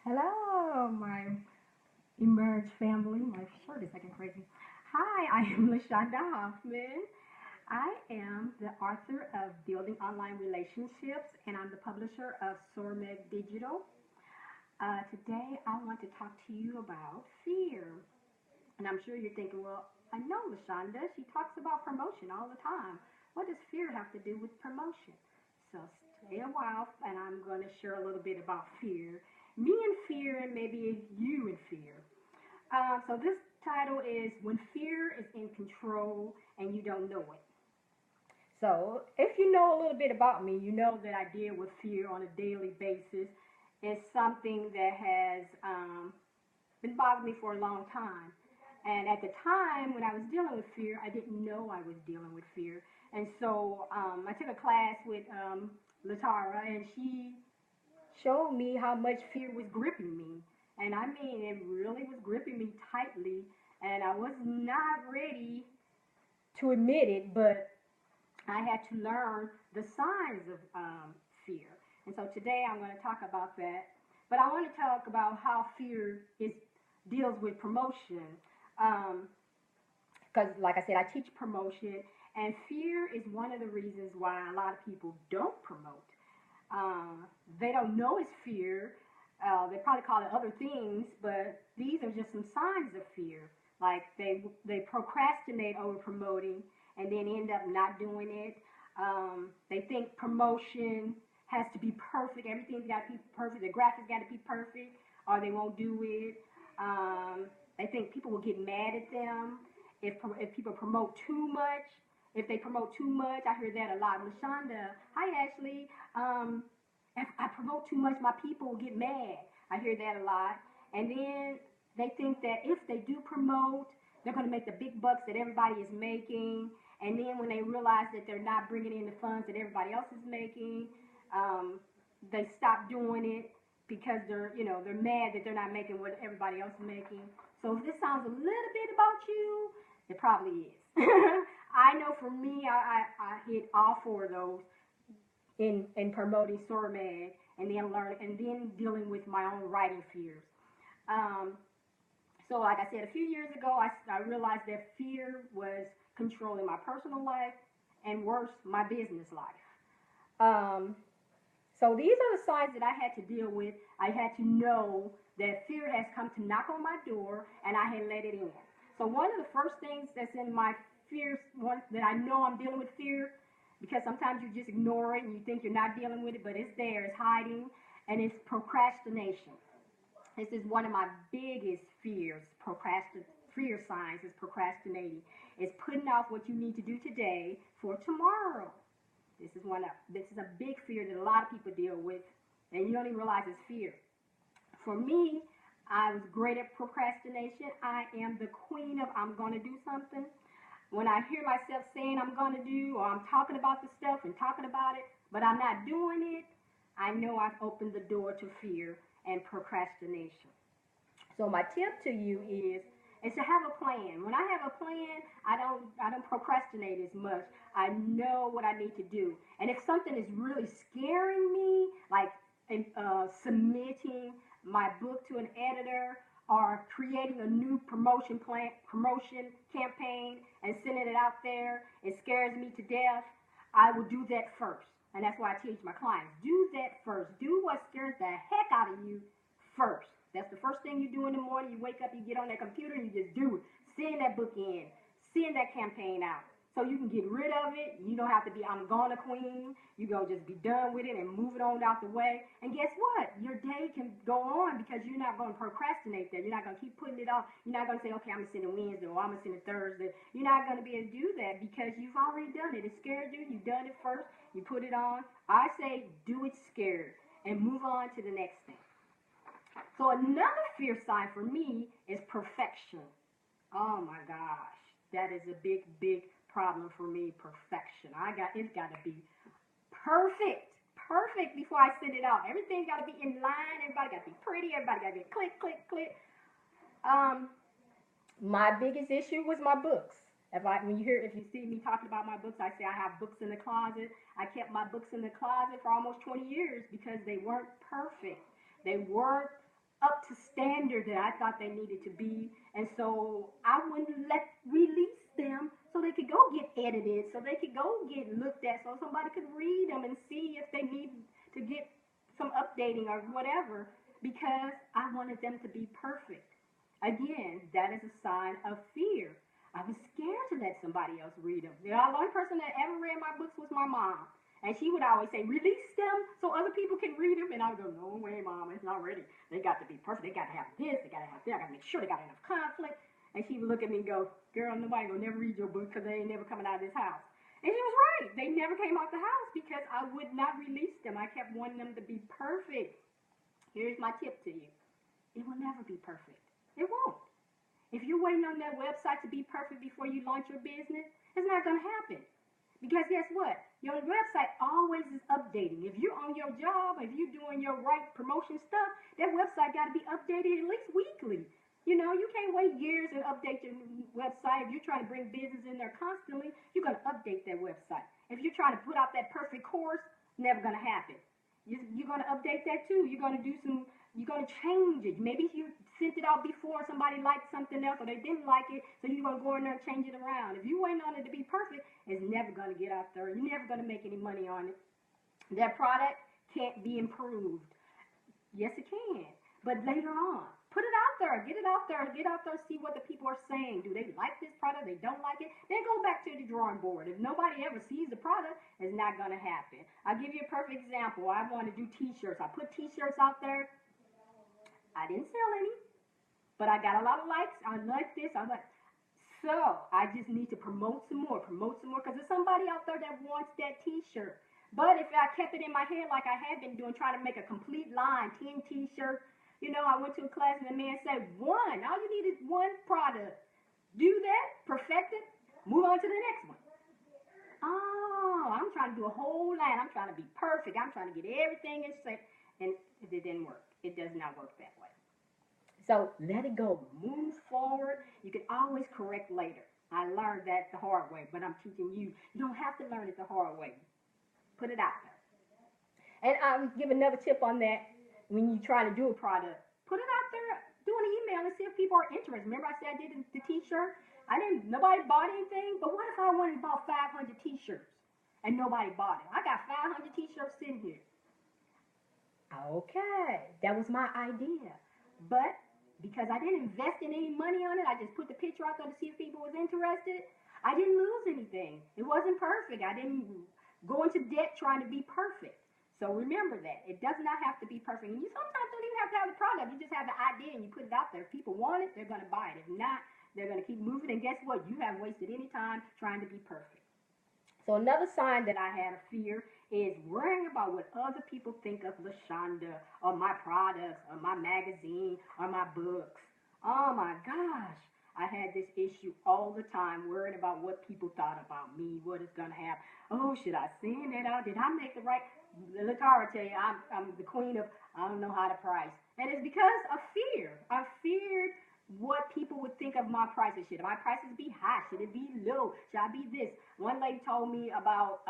Hello, my Emerge family. My shirt is acting crazy. Hi, I am LaShonda Hoffman. I am the author of Building Online Relationships, and I'm the publisher of SoarMed Digital. Today, I want to talk to you about fear. And I'm sure you're thinking, well, I know LaShonda. She talks about promotion all the time. What does fear have to do with promotion? So stay a while, and I'm going to share a little bit about fear. Me and fear, and maybe you and fear. So this title is When Fear is in Control and You Don't Know It. So if you know a little bit about me, you know that I deal with fear on a daily basis. It's something that has been bothering me for a long time. And at the time when I was dealing with fear, I didn't know I was dealing with fear. And so I took a class with Latara, and she showed me how much fear was gripping me. And I mean, it really was gripping me tightly. And I was not ready to admit it, but I had to learn the signs of fear. And so today I'm going to talk about that. But I want to talk about how fear deals with promotion. Because, like I said, I teach promotion, and fear is one of the reasons why a lot of people don't promote. They don't know it's fear. They probably call it other things, but these are just some signs of fear. Like they procrastinate over promoting and then end up not doing it. They think promotion has to be perfect. Everything's got to be perfect. The graphics got to be perfect, or they won't do it. They think people will get mad at them if people promote too much. If they promote too much, I hear that a lot. LaShonda, hi Ashley. If I promote too much, my people will get mad. I hear that a lot. And then they think that if they do promote, they're going to make the big bucks that everybody is making. And then when they realize that they're not bringing in the funds that everybody else is making, they stop doing it because they're mad that they're not making what everybody else is making. So if this sounds a little bit about you, it probably is. I know for me, I hit all four of those in promoting SoarMed, and then dealing with my own writing fears. Um, so like I said, a few years ago, I realized that fear was controlling my personal life and worse, my business life. Um, so these are the signs that I had to deal with. I had to know that fear has come to knock on my door, and I had let it in. So one of the first things that's in my fears, one that I know I'm dealing with fear, because sometimes you just ignore it and you think you're not dealing with it, but it's there, it's hiding, and it's procrastination. This is one of my biggest fears. Fear signs is procrastinating. It's putting off what you need to do today for tomorrow. This is a big fear that a lot of people deal with, and you don't even realize it's fear. For me, I was great at procrastination. I am the queen of I'm going to do something. When I hear myself saying I'm going to do, or I'm talking about the stuff and talking about it, but I'm not doing it, I know I've opened the door to fear and procrastination. So my tip to you is to have a plan. When I have a plan, I don't procrastinate as much. I know what I need to do. And if something is really scaring me, like submitting my book to an editor or creating a new promotion campaign and sending it out there, it scares me to death. I will do that first. And that's why I teach my clients, do that first. Do what scares the heck out of you first. That's the first thing you do in the morning. You wake up, you get on that computer, and you just do it. Send that book in. Send that campaign out. So you can get rid of it. You don't have to be, I'm gonna queen. You go just be done with it and move it on out the way. And guess what? Your day can go on because you're not going to procrastinate there. You're not going to keep putting it off. You're not going to say, okay, I'm going to send it Wednesday or I'm going to send it Thursday. You're not going to be able to do that because you've already done it. It scared you. You've done it first. You put it on. I say do it scared and move on to the next thing. So another fear sign for me is perfection. Oh my gosh, that is a big, big problem for me. Perfection. It's got to be perfect, perfect before I send it out. Everything's got to be in line. Everybody got to be pretty. Everybody got to be click, click, click. Um, my biggest issue was my books. If you see me talking about my books, I say I have books in the closet. I kept my books in the closet for almost 20 years because they weren't perfect. They weren't up to standard that I thought they needed to be. And so I wouldn't release them so they could go get edited, so they could go get looked at, so somebody could read them and see if they need to get some updating or whatever, because I wanted them to be perfect. Again, that is a sign of fear. I was scared to let somebody else read them. The only person that ever read my books was my mom. And she would always say, release them so other people can read them. And I would go, no way, Mom, it's not ready. They got to be perfect. They got to have this. They got to have that. I got to make sure they got enough conflict. And she would look at me and go, girl, nobody will never read your book because they ain't never coming out of this house. And she was right. They never came out the house because I would not release them. I kept wanting them to be perfect. Here's my tip to you. It will never be perfect. It won't. If you're waiting on that website to be perfect before you launch your business, it's not going to happen. Because guess what? Your website always is updating. If you're on your job, if you're doing your right promotion stuff, that website got to be updated at least weekly. You know, you can't wait years and update your website. If you're trying to bring business in there constantly, you're going to update that website. If you're trying to put out that perfect course, never going to happen. You're going to update that too. You're going to you're going to change it. Maybe you sent it out before, somebody liked something else or they didn't like it, so you're going to go in there and change it around. If you're waiting on it to be perfect, it's never going to get out there. You're never going to make any money on it. That product can't be improved. Yes, it can, but later on. Put it out there. Get it out there. Get out there, see what the people are saying. Do they like this product? They don't like it? Then go back to the drawing board. If nobody ever sees the product, it's not going to happen. I'll give you a perfect example. I want to do t-shirts. I put t-shirts out there. I didn't sell any, but I got a lot of likes. I like this. I like. So I just need to promote some more, because there's somebody out there that wants that t-shirt. But if I kept it in my head like I had been doing, trying to make a complete line, 10 t-shirts, you know, I went to a class and the man said, one. All you need is one product. Do that, perfect it, move on to the next one. Oh, I'm trying to do a whole line. I'm trying to be perfect. I'm trying to get everything in shape. And it didn't work. It does not work that way. So let it go. Move forward. You can always correct later. I learned that the hard way, but I'm teaching you. You don't have to learn it the hard way. Put it out there. And I'll give another tip on that. When you try to do a product, put it out there, do an email and see if people are interested. Remember I said I did the t-shirt? Nobody bought anything, but what if I wanted about 500 t-shirts and nobody bought it? I got 500 t-shirts sitting here. Okay, that was my idea. But because I didn't invest in any money on it, I just put the picture out there to see if people was interested. I didn't lose anything. It wasn't perfect. I didn't go into debt trying to be perfect. So remember that. It does not have to be perfect. And you sometimes don't even have to have the product. You just have the idea and you put it out there. If people want it, they're going to buy it. If not, they're going to keep moving. And guess what? You haven't wasted any time trying to be perfect. So another sign that I had of fear is worrying about what other people think of LaShonda or my products or my magazine or my books. Oh my gosh. I had this issue all the time, worrying about what people thought about me, what is going to happen. Oh, should I send that out? Did I make the right? Latara tell you, I'm the queen of I don't know how to price. And it's because of fear. I feared what people would think of my prices. Should my prices be high? Should it be low? Should I be this? One lady told me about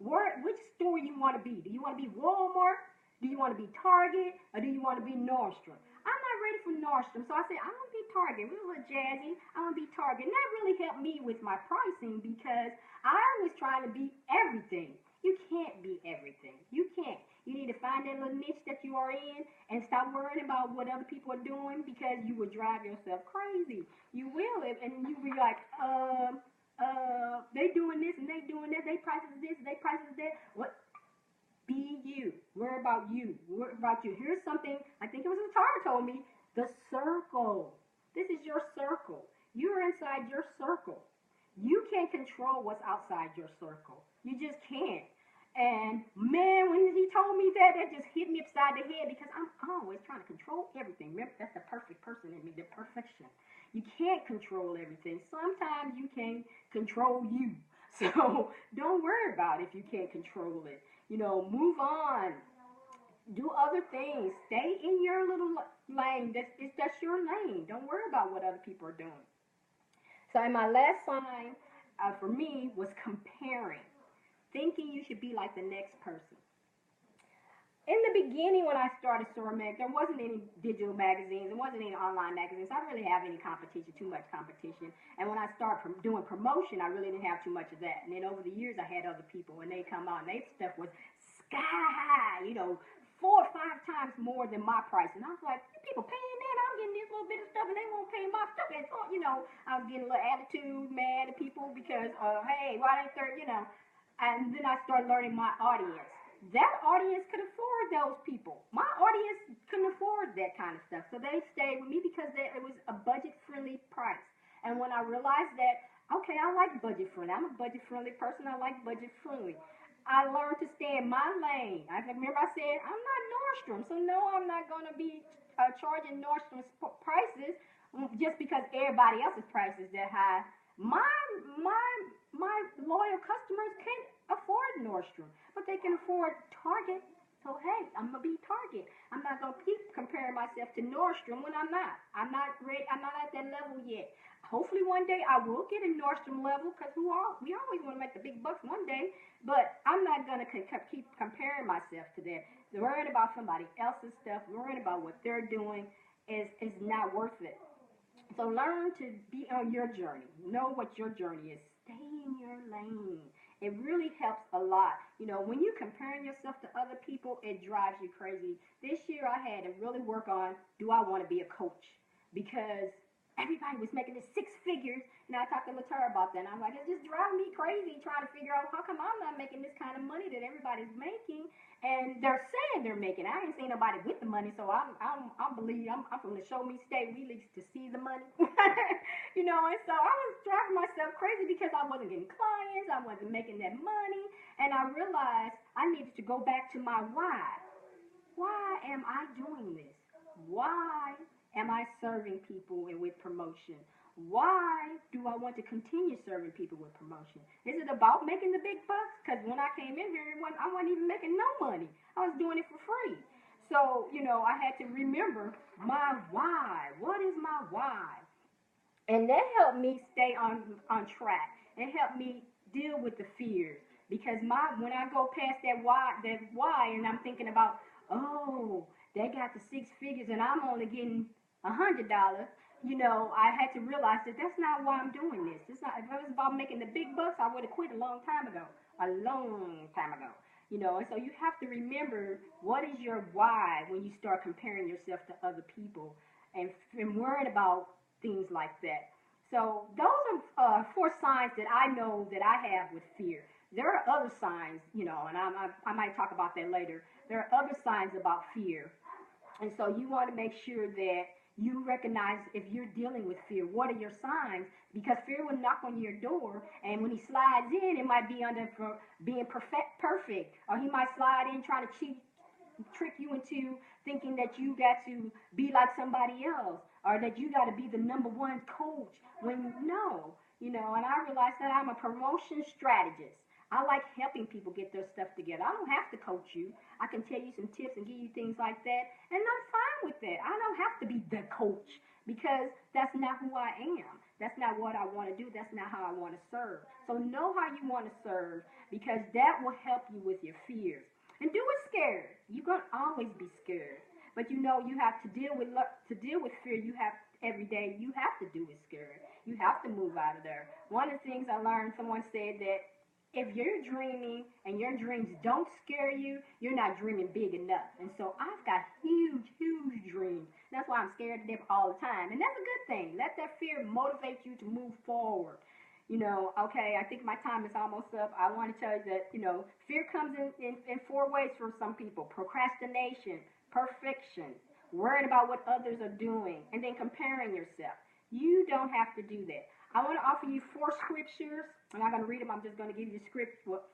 which store you want to be. Do you want to be Walmart? Do you want to be Target? Or do you want to be Nordstrom? I'm not ready for Nordstrom. So I said, I want to be Target. We're a little jazzy. I want to be Target. And that really helped me with my pricing because I was trying to be everything. You can't be everything. You can't. You need to find that little niche that you are in and stop worrying about what other people are doing because you will drive yourself crazy. You will. And you will be like, they doing this and they doing that. They prices this, they prices that. What? Be you. Worry about you. Worry about you. Here's something, I think it was Tara told me, the circle. This is your circle. You're inside your circle. You can't control what's outside your circle. You just can't. And man, when he told me that, that just hit me upside the head because I'm always trying to control everything. Remember, that's the perfect person in me, the perfection. You can't control everything. Sometimes you can't control you. So don't worry about it if you can't control it. You know, move on. Do other things. Stay in your little lane. That's your lane. Don't worry about what other people are doing. So in my last sign for me was comparing. Thinking you should be like the next person. In the beginning, when I started Sormac, there wasn't any digital magazines, there wasn't any online magazines. I didn't really have any competition, too much competition. And when I started doing promotion, I really didn't have too much of that. And then over the years, I had other people, and they come out, and their stuff was sky high, 4 or 5 times more than my price. And I was like, people paying that? I'm getting this little bit of stuff, and they won't pay my stuff. And so, I was getting a little attitude, mad at people because, hey, why ain't there. And then I started learning my audience. That audience could afford those people. My audience couldn't afford that kind of stuff. So they stayed with me because it was a budget friendly price. And when I realized that, okay, I like budget friendly. I'm a budget friendly person. I like budget friendly. I learned to stay in my lane. I remember I said, I'm not Nordstrom. So no, I'm not going to be charging Nordstrom's prices just because everybody else's price is that high. My my loyal customers can't afford Nordstrom, but they can afford Target. So hey, I'm gonna be Target. I'm not gonna keep comparing myself to Nordstrom when I'm not. I'm not ready. I'm not at that level yet. Hopefully one day I will get a Nordstrom level because we always want to make the big bucks one day. But I'm not gonna keep comparing myself to them. Worrying about somebody else's stuff, worrying about what they're doing is not worth it. So learn to be on your journey. Know what your journey is. Stay in your lane. It really helps a lot. When you're comparing yourself to other people, it drives you crazy. This year I had to really work on, do I want to be a coach? Because everybody was making this 6 figures, and I talked to Latara about that, and I'm like, it's just driving me crazy trying to figure out how come I'm not making this kind of money that everybody's making, and they're saying they're making. I ain't seen nobody with the money, so I believe I'm from the Show Me State. We need to see the money, And so I was driving myself crazy because I wasn't getting clients, I wasn't making that money, and I realized I needed to go back to my why. Why am I doing this? Why am I serving people and with promotion? Why do I want to continue serving people with promotion? Is it about making the big bucks? Because when I came in here, I wasn't even making no money. I was doing it for free. So, I had to remember my why. What is my why? And that helped me stay on track. It helped me deal with the fears. Because when I go past that why, and I'm thinking about, oh, they got the 6 figures and I'm only getting $100. I had to realize that that's not why I'm doing this. It's not. If it was about making the big bucks, I would have quit a long time ago. A long time ago. And so you have to remember what is your why when you start comparing yourself to other people and worrying about things like that. So those are 4 signs that I know that I have with fear. There are other signs, and I might talk about that later. There are other signs about fear. And so you want to make sure that you recognize if you're dealing with fear, what are your signs? Because fear will knock on your door, and when he slides in, it might be under for being perfect, or he might slide in trying to trick you into thinking that you got to be like somebody else, or that you got to be the #1 coach. When no, and I realized that I'm a promotion strategist. I like helping people get their stuff together. I don't have to coach you. I can tell you some tips and give you things like that, and I'm fine with that. I don't have to be the coach because that's not who I am. That's not what I want to do. That's not how I want to serve. So know how you want to serve because that will help you with your fears. And do it scared. You're gonna always be scared, but you have to deal with fear. You have every day. You have to do it scared. You have to move out of there. One of the things I learned, someone said that if you're dreaming and your dreams don't scare you, you're not dreaming big enough. And so I've got huge, huge dreams. That's why I'm scared to death all the time. And that's a good thing. Let that fear motivate you to move forward. Okay, I think my time is almost up. I want to tell you that, fear comes in 4 ways for some people. Procrastination, perfection, worrying about what others are doing, and then comparing yourself. You don't have to do that. I want to offer you 4 scriptures. I'm not going to read them. I'm just going to give you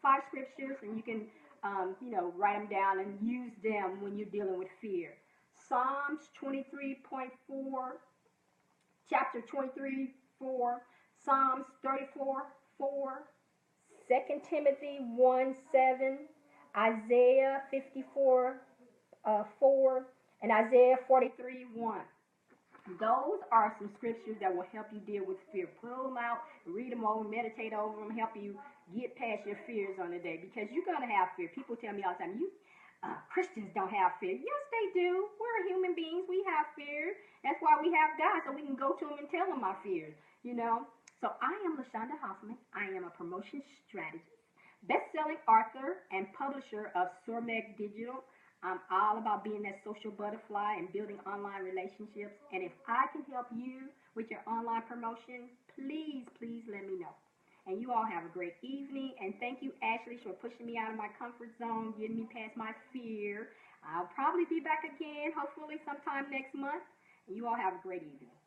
5 scriptures, and you can, write them down and use them when you're dealing with fear. Psalms 23.4, chapter 23:4, Psalms 34:4, 2 Timothy 1:7, Isaiah 54:4, and Isaiah 43:1. Those are some scriptures that will help you deal with fear. Pull them out, read them over, meditate over them, help you get past your fears on the day because you're going to have fear. People tell me all the time, Christians don't have fear. Yes, they do. We're human beings. We have fear. That's why we have God, so we can go to him and tell him our fears, you know. So I am LaShonda Hoffman. I am a promotion strategist, best-selling author, and publisher of Sormeg Digital. I'm all about being that social butterfly and building online relationships. And if I can help you with your online promotion, please, please let me know. And you all have a great evening. And thank you, Ashley, for pushing me out of my comfort zone, getting me past my fear. I'll probably be back again, hopefully sometime next month. And you all have a great evening.